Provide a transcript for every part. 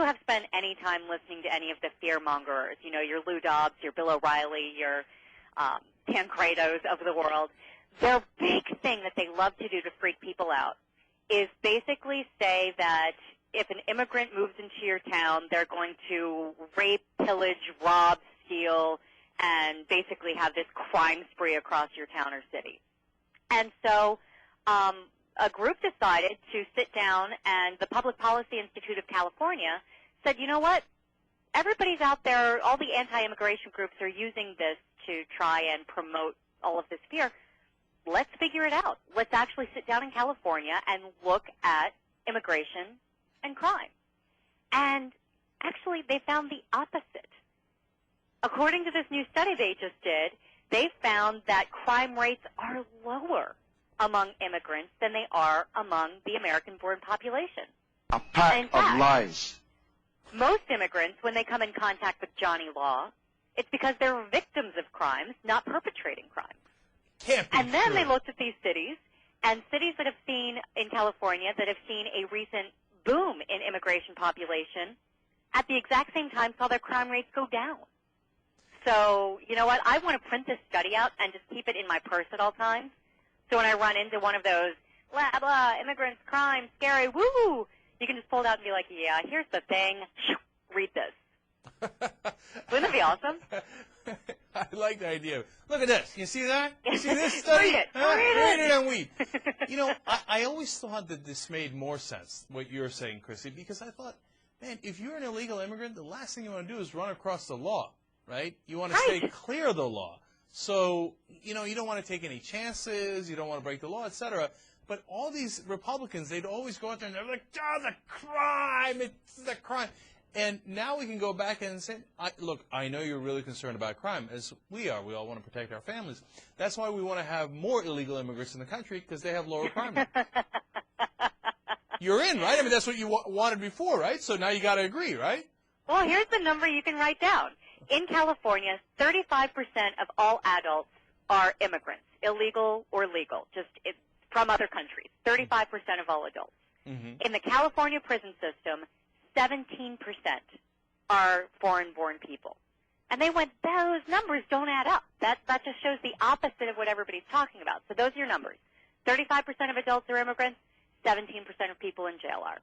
have spent any time listening to any of the fear-mongers, you know, your Lou Dobbs, your Bill O'Reilly, your Dan Kratos of the world, their big thing that they love to do to freak people out is basically say that if an immigrant moves into your town, they're going to rape, pillage, rob, steal, and basically have this crime spree across your town or city. And so a group decided to sit down, and the Public Policy Institute of California said, you know what, everybody's out there, all the anti-immigration groups are using this to try and promote all of this fear. Let's figure it out. Let's actually sit down in California and look at immigration and crime. And actually, they found the opposite. According to this new study they just did, they found that crime rates are lower among immigrants than they are among the American-born population. A pack of lies. Most immigrants, when they come in contact with Johnny Law, it's because they're victims of crimes, not perpetrating crimes. Can't be And then true. they looked at these cities, and cities that have seen, in California, that have seen a recent boom in immigration population, at the exact same time saw their crime rates go down. So, you know what, I want to print this study out and just keep it in my purse at all times. So when I run into one of those, blah, blah, immigrants, crime, scary, woo, you can just pull it out and be like, yeah, here's the thing, read this. Wouldn't that be awesome? I like the idea. Look at this. You see that? You see this study? Read it. Huh? Read Read it and weep. You know, I always thought that this made more sense, what you're saying, Chrissy, because I thought, man, if you're an illegal immigrant, the last thing you want to do is run across the law, right? You want to stay clear of the law. So, you know, you don't want to take any chances, you don't want to break the law, etc. But all these Republicans, they'd always go out there and they're like, oh, the crime, it's the crime. And now we can go back and say, look, I know you're really concerned about crime, as we are. We all want to protect our families. That's why we want to have more illegal immigrants in the country, because they have lower crime rates. You're in, right? I mean, that's what you wanted before, right? So now you got to agree, right? Well, here's the number you can write down. In California, 35% of all adults are immigrants, illegal or legal, just from other countries, 35% of all adults. Mm-hmm. In the California prison system, 17% are foreign-born people. And they went, those numbers don't add up. That just shows the opposite of what everybody's talking about. So those are your numbers. 35% of adults are immigrants, 17% of people in jail are.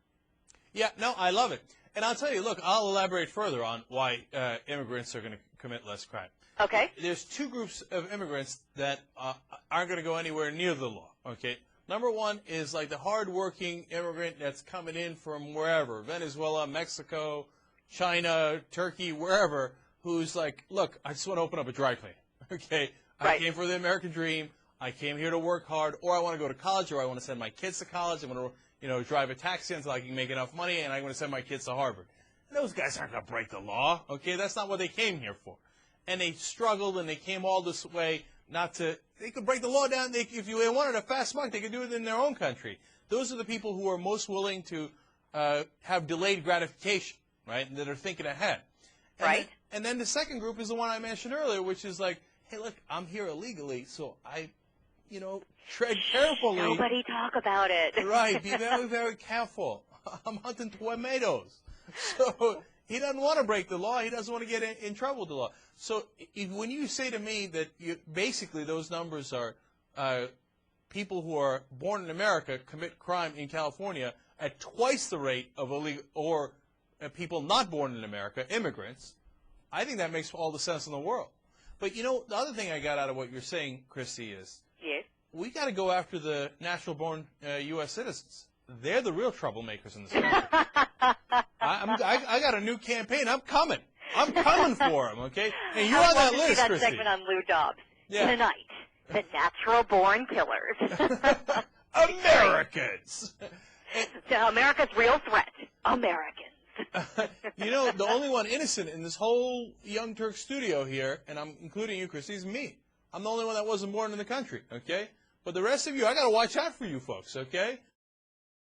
Yeah, no, I love it. And I'll tell you, look, I'll elaborate further on why immigrants are going to commit less crime. Okay. There's two groups of immigrants that aren't going to go anywhere near the law, okay? Number one is like the hard-working immigrant that's coming in from wherever, Venezuela, Mexico, China, Turkey, wherever, who's like, look, I just want to open up a dry cleaner, okay? I came for the American dream. I came here to work hard, or I want to go to college, or I want to send my kids to college. I want to, you know, drive a taxi until I can make enough money, and I want to send my kids to Harvard. And those guys aren't going to break the law, okay? That's not what they came here for. And they struggled, and they came all this way not to – they could break the law down. If you wanted a fast buck, they could do it in their own country. Those are the people who are most willing to have delayed gratification, right, and that are thinking ahead. And then the second group is the one I mentioned earlier, which is like, hey, look, I'm here illegally, so I – you know, tread carefully. Nobody talk about it. Right, be very, very careful. I'm hunting tomatoes. So he doesn't want to break the law. He doesn't want to get in trouble with the law. So when you say to me that basically those numbers are people who are born in America commit crime in California at twice the rate of illegal or people not born in America, immigrants, I think that makes all the sense in the world. But, you know, the other thing I got out of what you're saying, Christy, is we got to go after the natural-born U.S. citizens. They're the real troublemakers in this country. I got a new campaign. I'm coming. I'm coming for them, okay? And you're on that list, that Christy. segment on Lou Dobbs. Tonight, the natural-born killers. Americans. So America's real threat, Americans. You know, the only one innocent in this whole Young Turks studio here, and I'm including you, Christy, is me. I'm the only one that wasn't born in the country, okay? But the rest of you, I got to watch out for you folks, okay?